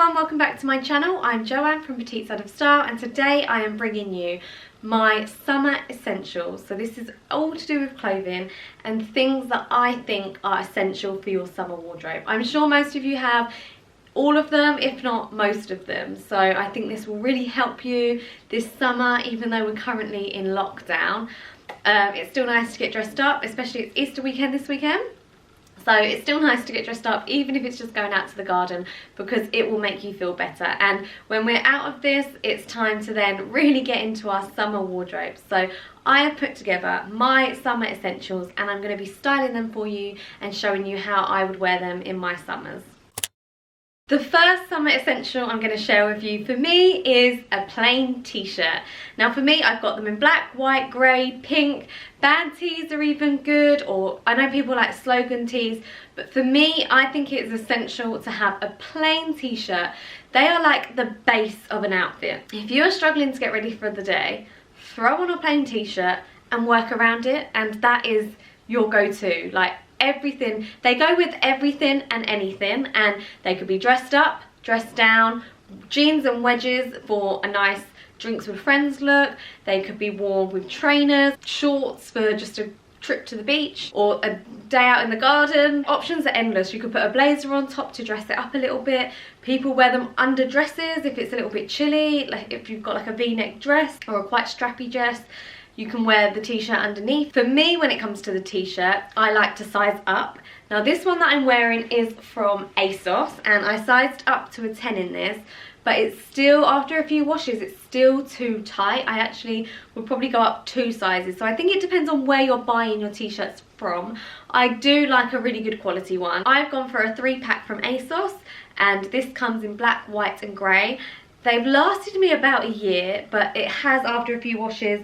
everyone, welcome back to my channel. I'm Joanne from Petite Side of Style, and today I am bringing you my summer essentials. So this is all to do with clothing and things that I think are essential for your summer wardrobe. I'm sure most of you have all of them, if not most of them, so I think this will really help you this summer, even though we're currently in lockdown. It's still nice to get dressed up, especially it's Easter weekend this weekend. So it's still nice to get dressed up, even if it's just going out to the garden, because it will make you feel better. And when we're out of this, it's time to then really get into our summer wardrobe. So I have put together my summer essentials, and I'm going to be styling them for you and showing you how I would wear them in my summers. The first summer essential I'm going to share with you for me is a plain t-shirt. Now for me, I've got them in black, white, grey, pink. Band tees are even good, or I know people like slogan tees, but for me, I think it is essential to have a plain t-shirt. They are like the base of an outfit. If you are struggling to get ready for the day, throw on a plain t-shirt and work around it, and that is your go-to. Like, everything, they go with everything and anything, and they could be dressed up, dressed down, jeans and wedges for a nice drinks with friends look. They could be worn with trainers, shorts for just a trip to the beach or a day out in the garden. Options are endless. You could put a blazer on top to dress it up a little bit. People wear them under dresses if it's a little bit chilly, like if you've got like a v-neck dress or a quite strappy dress. You can wear the t-shirt underneath. For me, when it comes to the t-shirt, I like to size up. Now this one that I'm wearing is from ASOS, and I sized up to a 10 in this, but it's still, after a few washes, it's still too tight. I actually would probably go up 2 sizes. So I think it depends on where you're buying your t-shirts from. I do like a really good quality one. I've gone for a 3-pack from ASOS, and this comes in black, white and grey. They've lasted me about a year, but it has, after a few washes,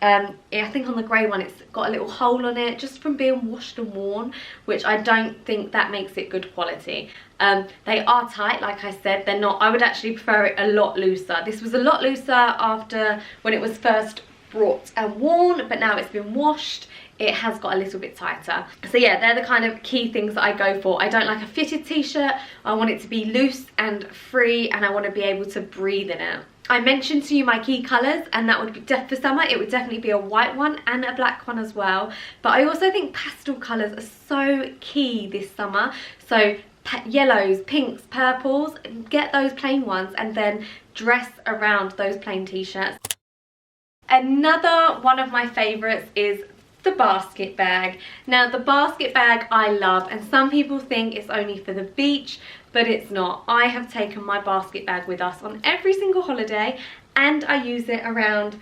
I think on the grey one it's got a little hole on it just from being washed and worn, which I don't think that makes it good quality. They are tight, like I said. They're not, I would actually prefer it a lot looser. This was a lot looser after when it was first brought and worn, but now it's been washed, it has got a little bit tighter. So yeah, they're the kind of key things that I go for. I don't like a fitted t-shirt. I want it to be loose and free, and I want to be able to breathe in it. I mentioned to you my key colours, and that would be for summer. It would definitely be a white one and a black one as well. But I also think pastel colours are so key this summer. So yellows, pinks, purples, get those plain ones and then dress around those plain t-shirts. Another one of my favourites is the basket bag. Now the basket bag I love, and some people think it's only for the beach, but it's not. I have taken my basket bag with us on every single holiday, and I use it around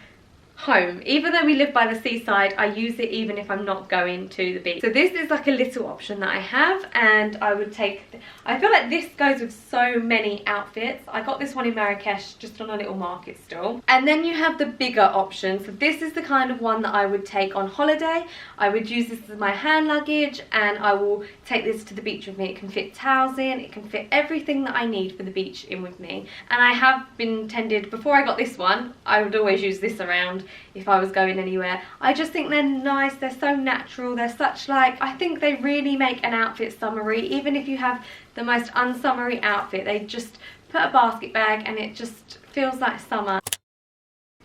home. Even though we live by the seaside, I use it even if I'm not going to the beach. So this is like a little option that I have, and I would take, I feel like this goes with so many outfits. I got this one in Marrakesh just on a little market stall. And then you have the bigger option. So this is the kind of one that I would take on holiday. I would use this as my hand luggage, and I will take this to the beach with me. It can fit towels in, it can fit everything that I need for the beach in with me. And I have been tended, before I got this one, I would always use this around if I was going anywhere. I just think they're nice, they're so natural, they're such like, I think they really make an outfit summery. Even if you have the most unsummery outfit, they just put a basket bag and it just feels like summer.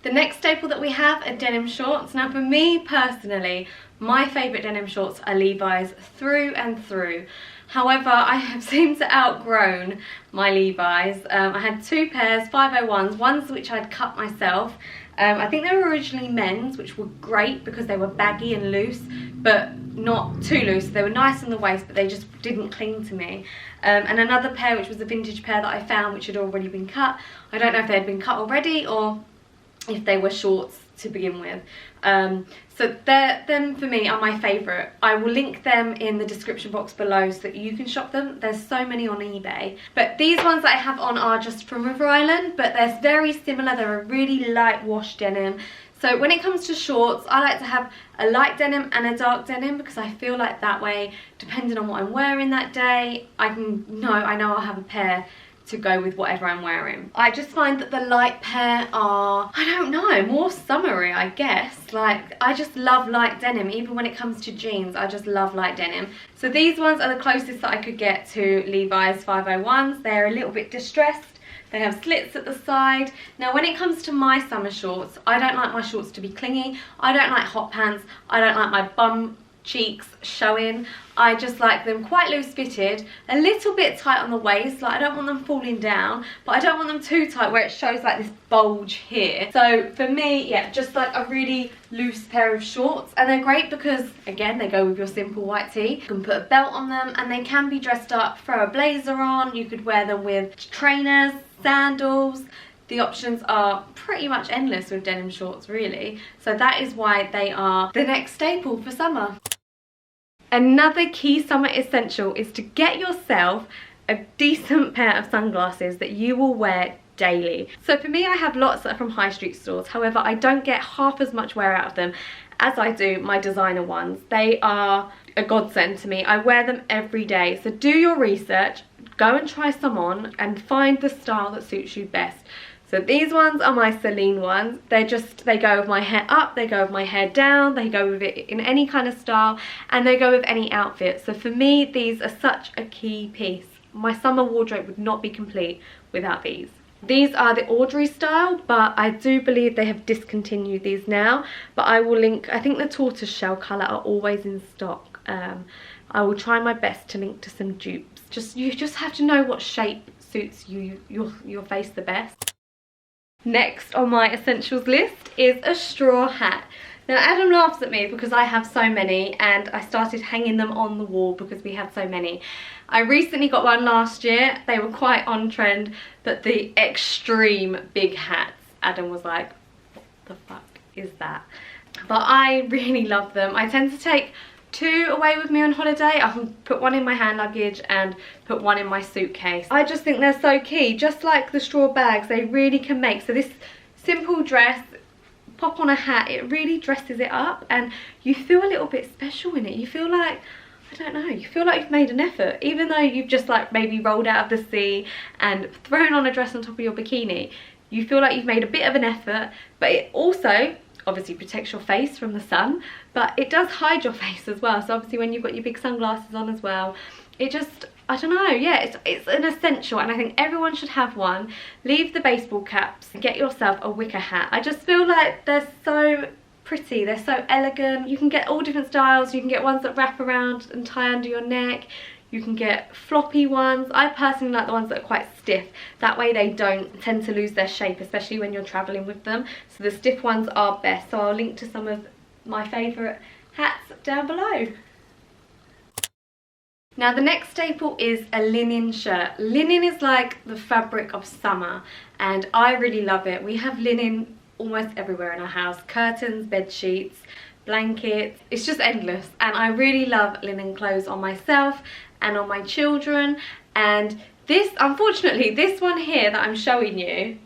The next staple that we have are denim shorts. Now for me personally, my favourite denim shorts are Levi's through and through. However, I have seemed to outgrown my Levi's. I had 2 pairs, 501s, ones which I'd cut myself. I think they were originally men's, which were great because they were baggy and loose, but not too loose. They were nice on the waist, but they just didn't cling to me. And another pair, which was a vintage pair that I found, which had already been cut. I don't know if they had been cut already or if they were shorts to begin with. So them for me are my favourite. I will link them in the description box below so that you can shop them. There's so many on eBay. But these ones that I have on are just from River Island, but they're very similar. They're a really light wash denim. So when it comes to shorts, I like to have a light denim and a dark denim, because I feel like that way, depending on what I'm wearing that day, I know I'll have a pair to go with whatever I'm wearing. I just find that the light pair are, I don't know, more summery, I guess. Like, I just love light denim. Even when it comes to jeans, I just love light denim. So these ones are the closest that I could get to Levi's 501s. They're a little bit distressed. They have slits at the side. Now when it comes to my summer shorts, I don't like my shorts to be clingy. I don't like hot pants. I don't like my bum cheeks showing. I just like them quite loose fitted, a little bit tight on the waist. Like, I don't want them falling down, but I don't want them too tight where it shows like this bulge here. So for me, yeah, just like a really loose pair of shorts. And they're great because, again, they go with your simple white tee. You can put a belt on them and they can be dressed up, throw a blazer on. You could wear them with trainers, sandals. The options are pretty much endless with denim shorts, really. So that is why they are the next staple for summer. Another key summer essential is to get yourself a decent pair of sunglasses that you will wear daily. So for me, I have lots that are from high street stores. However, I don't get half as much wear out of them as I do my designer ones. They are a godsend to me. I wear them every day. So do your research, go and try some on and find the style that suits you best. So these ones are my Celine ones. They go with my hair up, they go with my hair down, they go with it in any kind of style, and they go with any outfit. So for me, these are such a key piece. My summer wardrobe would not be complete without these. These are the Audrey style, but I do believe they have discontinued these now. But I will link, I think the tortoise shell colour are always in stock. I will try my best to link to some dupes. You just have to know what shape suits your face the best. Next on my essentials list is a straw hat. Now Adam laughs at me because I have so many and I started hanging them on the wall because we have so many. I recently got one last year. They were quite on trend, but the extreme big hats, Adam was like, what the fuck is that? But I really love them. I tend to take 2 away with me on holiday. I can put one in my hand luggage and put one in my suitcase. I just think they're so key. Just like the straw bags, they really can make, so this simple dress, pop on a hat, it really dresses it up and you feel a little bit special in it. You feel like, I don't know, you feel like you've made an effort. Even though you've just like maybe rolled out of the sea and thrown on a dress on top of your bikini, you feel like you've made a bit of an effort, but it also obviously protects your face from the sun, but it does hide your face as well. So obviously when you've got your big sunglasses on as well, it just, I don't know, yeah, it's an essential and I think everyone should have one. Leave the baseball caps and get yourself a wicker hat. I just feel like they're so pretty, they're so elegant. You can get all different styles. You can get ones that wrap around and tie under your neck. You can get floppy ones. I personally like the ones that are quite stiff. That way they don't tend to lose their shape, especially when you're traveling with them. So the stiff ones are best. So I'll link to some of my favourite hats down below. Now the next staple is a linen shirt. Linen is like the fabric of summer and I really love it. We have linen almost everywhere in our house. Curtains, bed sheets, blankets, it's just endless. And I really love linen clothes on myself and on my children. And this, unfortunately, this one here that I'm showing you,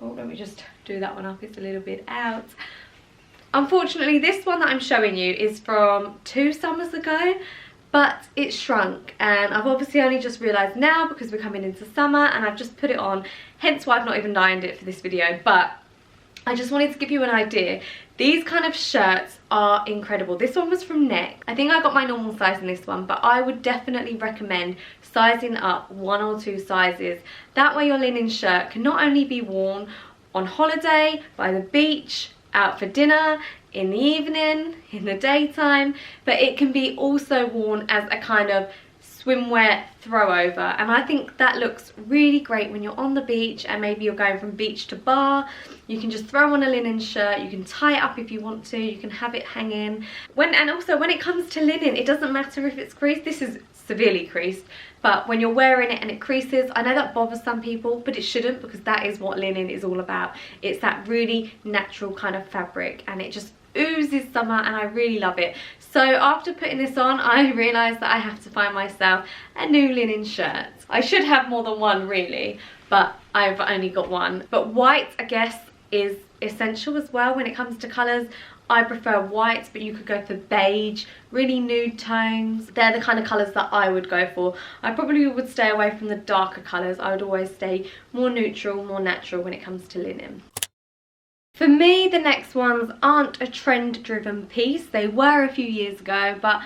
oh, let me just do that one up, it's a little bit out. Unfortunately, this one that I'm showing you is from 2 summers ago, but it's shrunk and I've obviously only just realised now because we're coming into summer and I've just put it on, hence why I've not even ironed it for this video. But I just wanted to give you an idea. These kind of shirts are incredible. This one was from Neck. I think I got my normal size in this one, but I would definitely recommend sizing up 1 or 2 sizes. That way your linen shirt can not only be worn on holiday, by the beach, out for dinner, in the evening, in the daytime, but it can be also worn as a kind of swimwear throw over, and I think that looks really great when you're on the beach and maybe you're going from beach to bar. You can just throw on a linen shirt, you can tie it up if you want to, you can have it hanging. And also when it comes to linen, it doesn't matter if it's creased. This is severely creased, but when you're wearing it and it creases, I know that bothers some people, but it shouldn't, because that is what linen is all about. It's that really natural kind of fabric and it just oozes summer and I really love it. So after putting this on, I realised that I have to find myself a new linen shirt. I should have more than one really, but I've only got one. But white, I guess, is essential as well when it comes to colours. I prefer white, but you could go for beige, really nude tones. They're the kind of colours that I would go for. I probably would stay away from the darker colours. I would always stay more neutral, more natural when it comes to linen. For me, the next ones aren't a trend-driven piece. They were a few years ago, but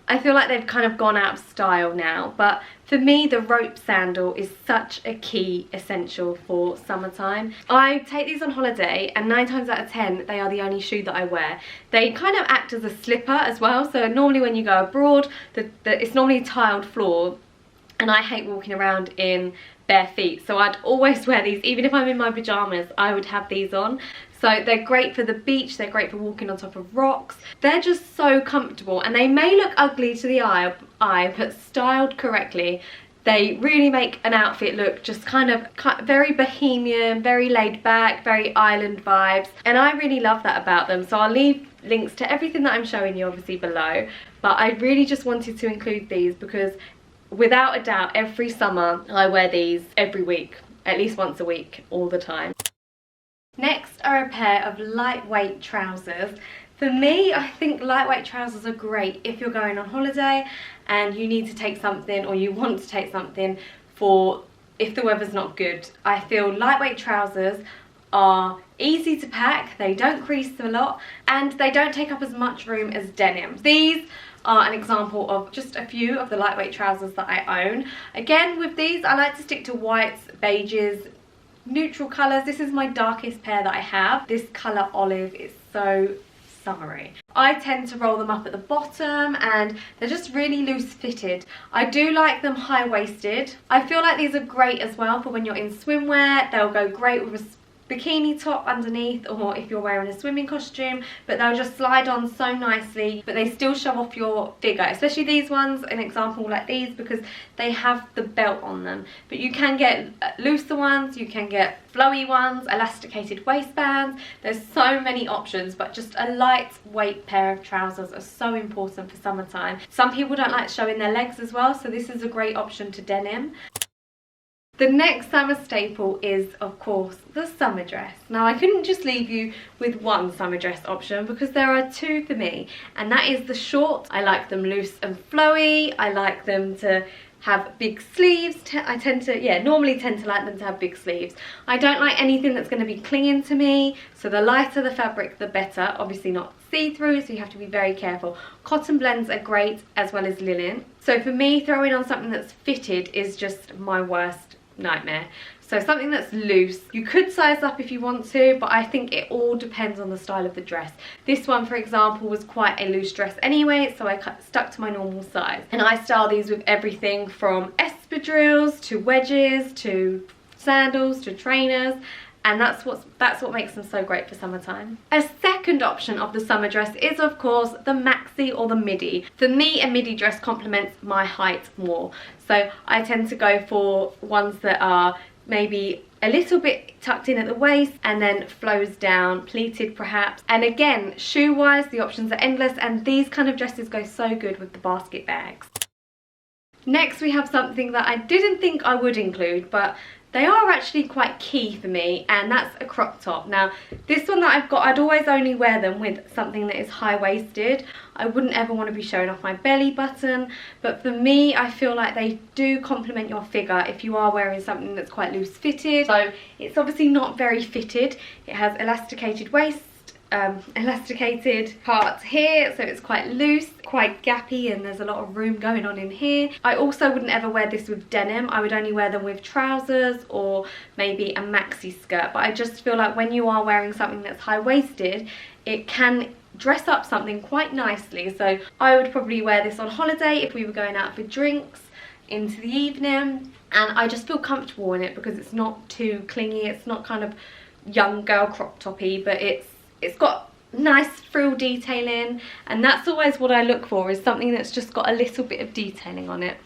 I feel like they've kind of gone out of style now. But for me, the rope sandal is such a key essential for summertime. I take these on holiday, and 9 times out of 10, they are the only shoe that I wear. They kind of act as a slipper as well. So normally when you go abroad, it's normally tiled floor, and I hate walking around in bare feet. So I'd always wear these. Even if I'm in my pyjamas, I would have these on. So they're great for the beach, they're great for walking on top of rocks. They're just so comfortable, and they may look ugly to the eye, but styled correctly, they really make an outfit look just kind of very bohemian, very laid back, very island vibes. And I really love that about them. So I'll leave links to everything that I'm showing you obviously below. But I really just wanted to include these because without a doubt, every summer I wear these every week, at least once a week, all the time. Next are a pair of lightweight trousers. For me, I think lightweight trousers are great if you're going on holiday and you need to take something, or you want to take something for if the weather's not good. I feel lightweight trousers are easy to pack, they don't crease a lot, and they don't take up as much room as denim. These are an example of just a few of the lightweight trousers that I own. Again, with these, I like to stick to whites, beiges, neutral colours. This is my darkest pair that I have. This colour olive is so summery. I tend to roll them up at the bottom, and they're just really loose fitted. I do like them high-waisted. I feel like these are great as well for when you're in swimwear. They'll go great with a bikini top underneath, or if you're wearing a swimming costume, but they'll just slide on so nicely, but they still show off your figure, especially these ones, an example like these, because they have the belt on them. But you can get looser ones, you can get flowy ones, elasticated waistbands. There's so many options, but just a lightweight pair of trousers are so important for summertime. Some people don't like showing their legs as well, so this is a great option to denim. The next summer staple is, of course, the summer dress. Now, I couldn't just leave you with one summer dress option because there are two for me, and that is the shorts. I like them loose and flowy. I like them to have big sleeves. I normally tend to like them to have big sleeves. I don't like anything that's going to be clinging to me, so the lighter the fabric, the better. Obviously not see-through, so you have to be very careful. Cotton blends are great, as well as linen. So for me, throwing on something that's fitted is just my worst nightmare. So something that's loose, you could size up if you want to, but I think it all depends on the style of the dress. This one, for example, was quite a loose dress anyway, so I stuck to my normal size. And I style these with everything from espadrilles to wedges to sandals to trainers, and that's what makes them so great for summertime. A second option of the summer dress is, of course, the maxi or the midi. For me, a midi dress complements my height more. So I tend to go for ones that are maybe a little bit tucked in at the waist and then flows down, pleated perhaps. And again, shoe-wise, the options are endless, and these kind of dresses go so good with the basket bags. Next, we have something that I didn't think I would include, but they are actually quite key for me, and that's a crop top. Now, this one that I've got, I'd always only wear them with something that is high-waisted. I wouldn't ever want to be showing off my belly button, but for me, I feel like they do complement your figure if you are wearing something that's quite loose-fitted. So it's obviously not very fitted. It has elasticated waist, elasticated parts here, so it's quite loose, quite gappy, and there's a lot of room going on in here. I also wouldn't ever wear this with denim. I would only wear them with trousers or maybe a maxi skirt, but I just feel like when you are wearing something that's high-waisted, it can dress up something quite nicely. So I would probably wear this on holiday if we were going out for drinks into the evening, and I just feel comfortable in it because it's not too clingy. It's not kind of young girl crop toppy, but it's got nice frill detailing, and that's always what I look for, is something that's just got a little bit of detailing on it.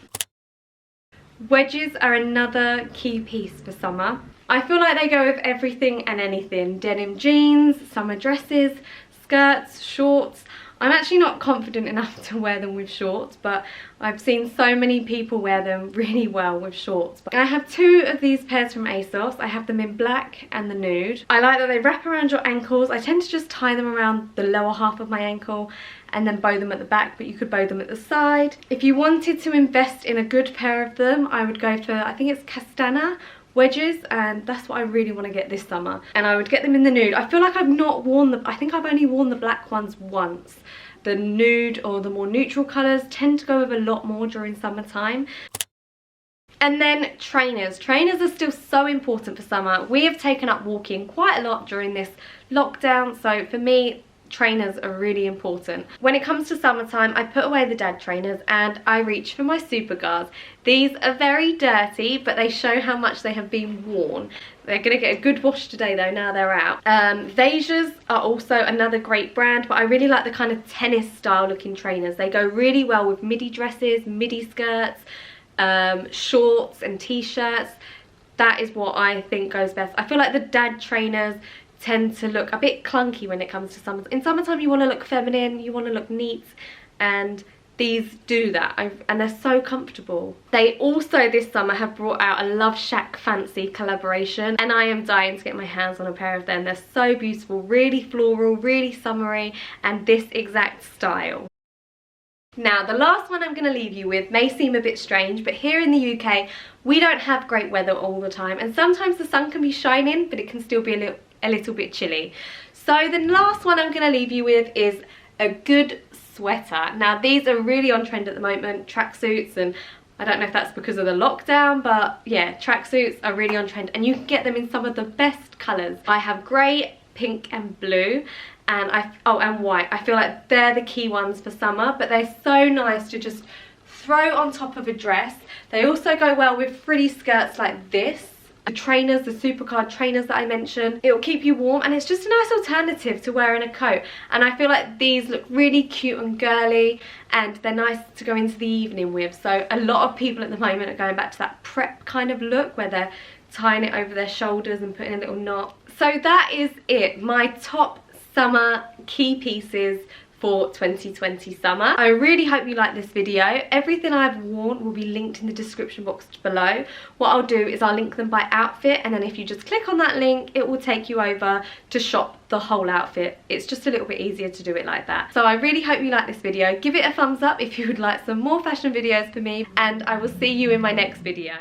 Wedges are another key piece for summer. I feel like they go with everything and anything. Denim jeans, summer dresses, skirts, shorts. I'm actually not confident enough to wear them with shorts, but I've seen so many people wear them really well with shorts. I have two of these pairs from ASOS. I have them in black and the nude. I like that they wrap around your ankles. I tend to just tie them around the lower half of my ankle and then bow them at the back, but you could bow them at the side. If you wanted to invest in a good pair of them, I would go for, I think it's Castana wedges, and that's what I really want to get this summer. And I would get them in the nude. I feel like I've not worn the, I think I've only worn the black ones once. The nude or the more neutral colours tend to go with a lot more during summertime. And then trainers. Trainers are still so important for summer. We have taken up walking quite a lot during this lockdown, so for me, trainers are really important. When it comes to summertime, I put away the dad trainers and I reach for my Supergas. These are very dirty, but they show how much they have been worn. They're gonna get a good wash today though, now they're out. Wedges are also another great brand, but I really like the kind of tennis style looking trainers. They go really well with midi dresses, midi skirts, shorts and t-shirts. That is what I think goes best. I feel like the dad trainers tend to look a bit clunky when it comes to summer. In summertime you want to look feminine, you want to look neat, and these do that, and they're so comfortable. They also this summer have brought out a Love Shack Fancy collaboration, and I am dying to get my hands on a pair of them. They're so beautiful, really floral, really summery, and this exact style. Now, the last one I'm going to leave you with may seem a bit strange, but here in the UK, we don't have great weather all the time, and sometimes the sun can be shining, but it can still be a little bit chilly. So the last one I'm going to leave you with is a good sweater. Now, these are really on trend at the moment, tracksuits, and I don't know if that's because of the lockdown, but yeah, tracksuits are really on trend, and you can get them in some of the best colours. I have grey, pink and blue, and and white. I feel like they're the key ones for summer, but they're so nice to just throw on top of a dress. They also go well with frilly skirts like this. The trainers, the Supercard trainers that I mentioned, it will keep you warm, and it's just a nice alternative to wearing a coat. And I feel like these look really cute and girly, and they're nice to go into the evening with. So a lot of people at the moment are going back to that prep kind of look where they're tying it over their shoulders and putting a little knot. So that is it, my top summer key pieces for 2020 summer. I really hope you like this video. Everything I've worn will be linked in the description box below. What I'll do is I'll link them by outfit, and then if you just click on that link, it will take you over to shop the whole outfit. It's just a little bit easier to do it like that. So I really hope you like this video. Give it a thumbs up if you would like some more fashion videos for me, and I will see you in my next video.